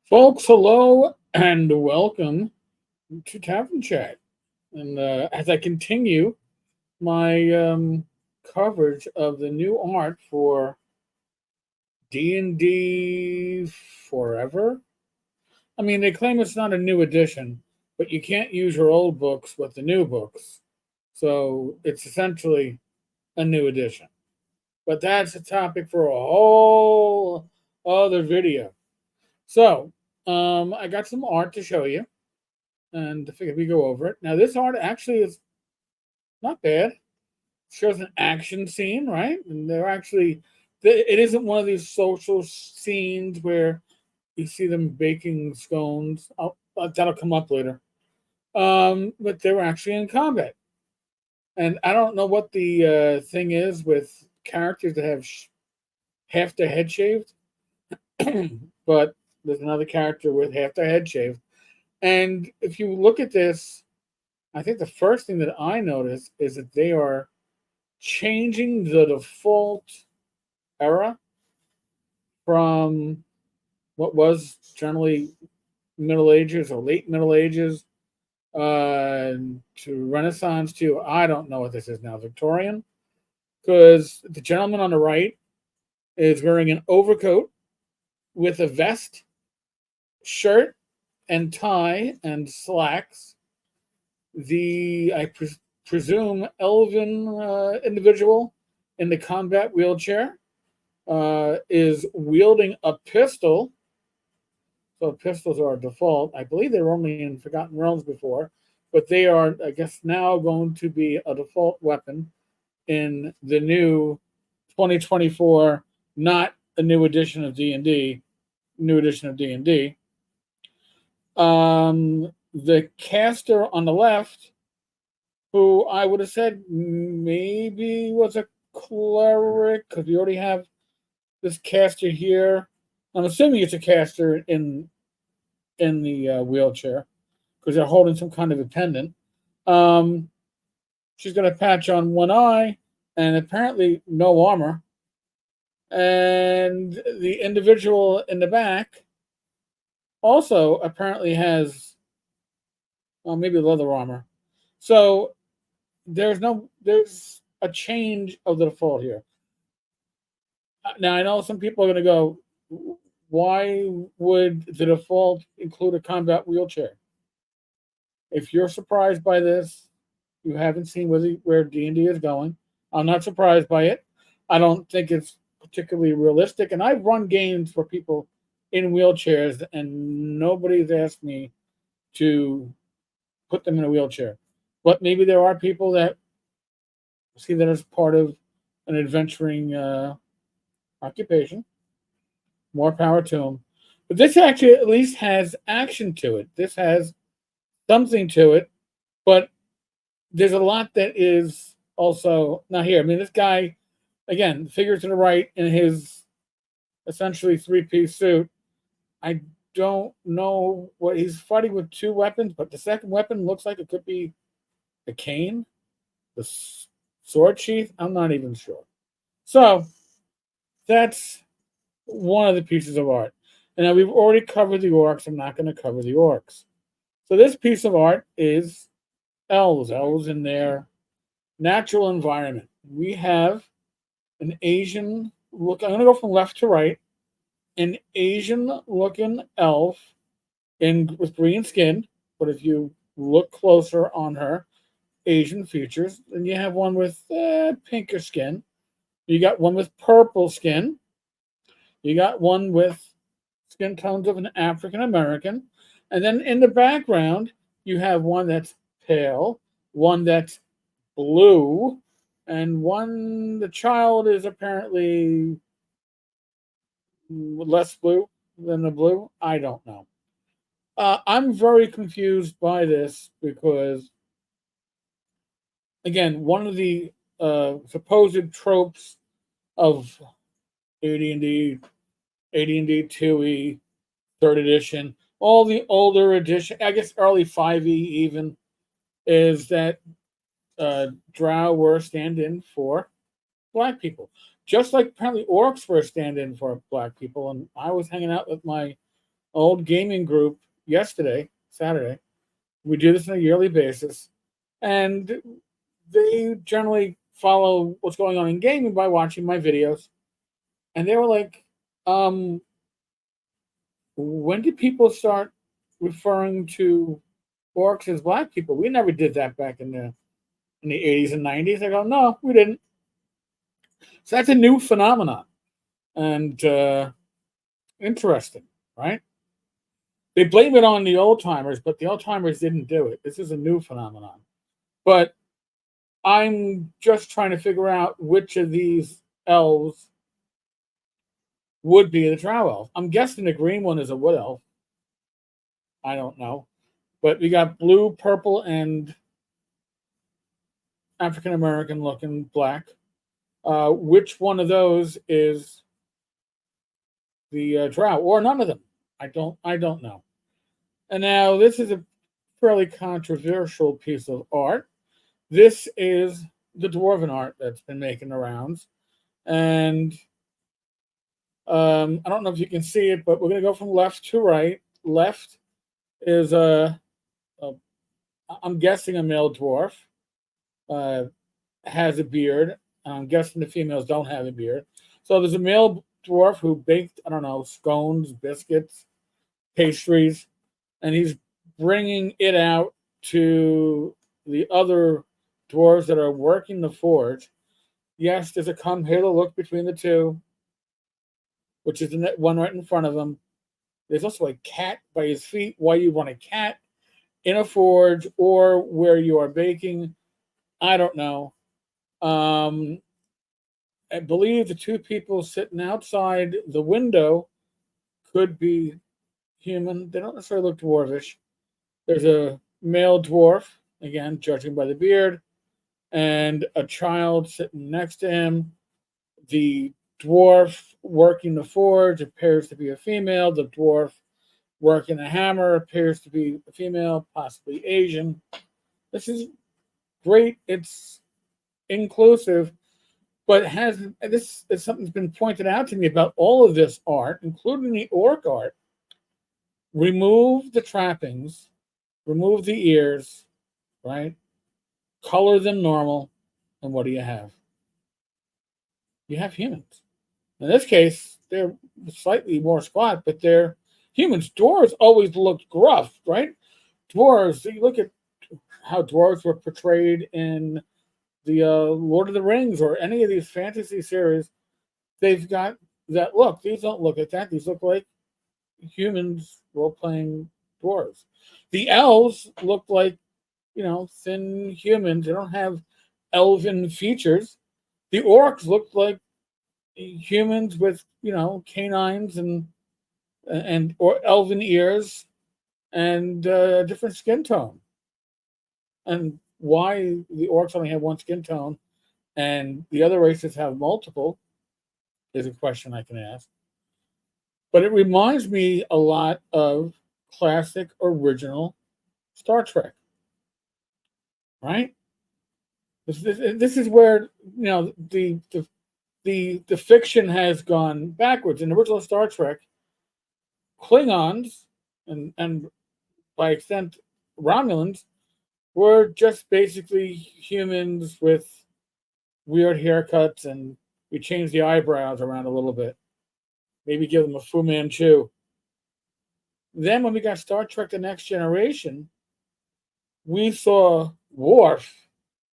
Folks, hello and welcome to Tavern Chat. And as I continue my coverage of the new art for D&D Forever, I mean, they claim it's not a new edition, but you can't use your old books with the new books. So it's essentially a new edition. But that's a topic for a whole other video. So I got some art to show you and I figured we go over it. Now, this art actually is not bad. It shows an action scene, right? And they're actually, it isn't one of these social scenes where you see them baking scones. That'll come up later. But they were actually in combat. And I don't know what the thing is with characters that have half their head shaved, but there's another character with half their head shaved. And if you look at this, I think the first thing that I notice is that they are changing the default era from what was generally Middle Ages or late Middle Ages to Renaissance to, I don't know what this is now, Victorian. Because the gentleman on the right is wearing an overcoat with a vest, shirt, and tie and slacks. I presume elven individual in the combat wheelchair is wielding a pistol. So pistols are default. I believe they were only in Forgotten Realms before, but they are, I guess, now going to be a default weapon in the new 2024, not a new edition of D&D, new edition of D&D. The caster on the left, who I would have said maybe was a cleric, because we already have this caster here. I'm assuming it's a caster in the wheelchair, because they're holding some kind of a pendant. She's got a patch on one eye and apparently no armor. And the individual in the back also apparently has, well, maybe leather armor. So there's a change of the default here. Now I know some people are going to go, why would the default include a combat wheelchair? If you're surprised by this, you haven't seen where D&D is going. I'm not surprised by it. I don't think it's particularly realistic. And I've run games for people in wheelchairs, and nobody's asked me to put them in a wheelchair. But maybe there are people that see that as part of an adventuring occupation. More power to them. But this actually at least has action to it. This has something to it. But there's a lot that is also not here. I mean, this guy, again, figure to the right in his essentially three-piece suit. I don't know what he's fighting with two weapons, but the second weapon looks like it could be a cane, the sword sheath. I'm not even sure. So that's one of the pieces of art. And now we've already covered the orcs. I'm not going to cover the orcs. So this piece of art is elves in their natural environment. We have an Asian look. I'm going to go from left to right. An Asian looking elf with green skin, but if you look closer on her, Asian features. Then you have one with pinker skin. You got one with purple skin. You got one with skin tones of an African American. And then in the background, you have one that's pale, one that's blue, and the child is apparently less blue than the blue. I don't know. I'm very confused by this because, again, one of the supposed tropes of AD&D, AD&D 2E, third edition, all the older edition, I guess early 5E even, is that drow were stand-in for black people. Just like apparently orcs were stand-in for black people. And I was hanging out with my old gaming group yesterday, Saturday. We do this on a yearly basis, and they generally follow what's going on in gaming by watching my videos. And they were like, when did people start referring to orcs as black people? We never did that back in the 80s and 90s. I go, no, we didn't. So that's a new phenomenon. And interesting, right? They blame it on the old timers, but the old timers didn't do it. This is a new phenomenon. But I'm just trying to figure out which of these elves would be the drow elf. I'm guessing the green one is a wood elf. I don't know. But we got blue, purple, and African American looking black. Which one of those is the drow, or none of them? I don't know. And now this is a fairly controversial piece of art. This is the dwarven art that's been making the rounds, and I don't know if you can see it, but we're going to go from left to right. Left is a I'm guessing a male dwarf, uh, has a beard. I'm guessing the females don't have a beard. So there's a male dwarf who baked, I don't know, scones, biscuits, pastries, and he's bringing it out to the other dwarves that are working the forge. Yes, there's a come hither look between the two, which is the one right in front of him. There's also a cat by his feet. Why you want a cat in a forge or where you are baking, I don't know. I believe the two people sitting outside the window could be human. They don't necessarily look dwarvish. There's a male dwarf, again, judging by the beard, and a child sitting next to him. The dwarf working the forge appears to be a female. The dwarf working the hammer appears to be a female, possibly Asian. This is great. It's inclusive, but has this is something that's been pointed out to me about all of this art, including the orc art. Remove the trappings, remove the ears, right? Color them normal, and what do you have? You have humans. In this case, they're slightly more squat, but they're humans. Dwarves always looked gruff, right? Dwarves, you look at how dwarves were portrayed in the Lord of the Rings or any of these fantasy series, they've got that look. These don't look like that. These look like humans role playing dwarves. The elves look like, thin humans. They don't have elven features. The orcs look like humans with, canines and or elven ears and different skin tone. And why the orcs only have one skin tone and the other races have multiple is a question I can ask. But it reminds me a lot of classic original Star Trek, right? This is where the fiction has gone backwards. In the original Star Trek, Klingons and by extent Romulans were just basically humans with weird haircuts, and we changed the eyebrows around a little bit. Maybe give them a Fu Manchu. Then when we got Star Trek The Next Generation, we saw Worf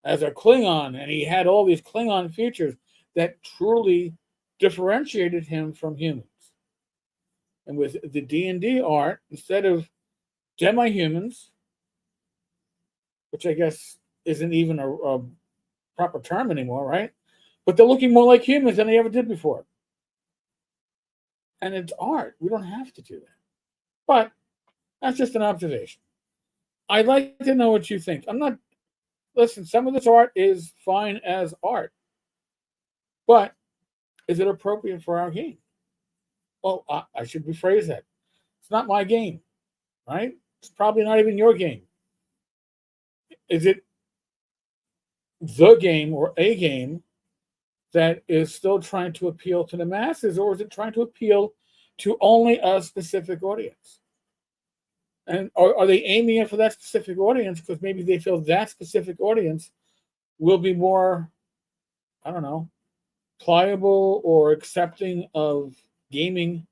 as a Klingon, and he had all these Klingon features that truly differentiated him from humans. And with the D&D art, instead of demi-humans, which I guess isn't even a proper term anymore, right? But they're looking more like humans than they ever did before. And it's art. We don't have to do that. But that's just an observation. I'd like to know what you think. Listen, some of this art is fine as art, but is it appropriate for our game? Well, I should rephrase that. It's not my game, right? It's probably not even your game. Is it the game or a game that is still trying to appeal to the masses, or is it trying to appeal to only a specific audience. And are they aiming it for that specific audience because maybe they feel that specific audience will be more, I don't know, pliable or accepting of gaming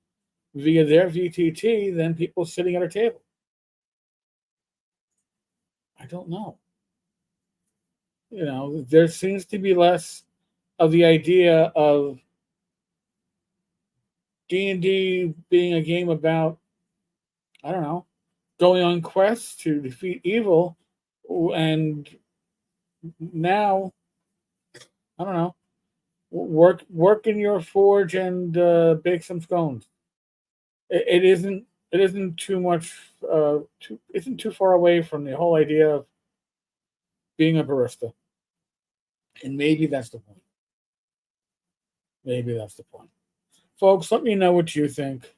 via their VTT than people sitting at a table? I don't know. There seems to be less of the idea of D&D being a game about, I don't know, going on quests to defeat evil, and now, I don't know, work in your forge and bake some scones. It isn't too much isn't too far away from the whole idea of being a barista. And maybe that's the point. Maybe that's the point. Folks, let me know what you think.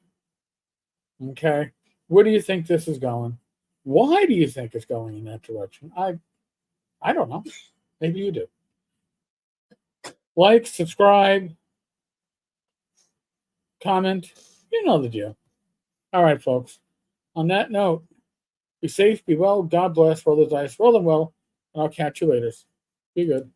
Okay. Where do you think this is going? Why do you think it's going in that direction? I don't know. Maybe you do. Like, subscribe, comment. You know the deal. All right, folks. On that note, be safe, be well, God bless, roll the dice, roll them well, and I'll catch you later. Be good.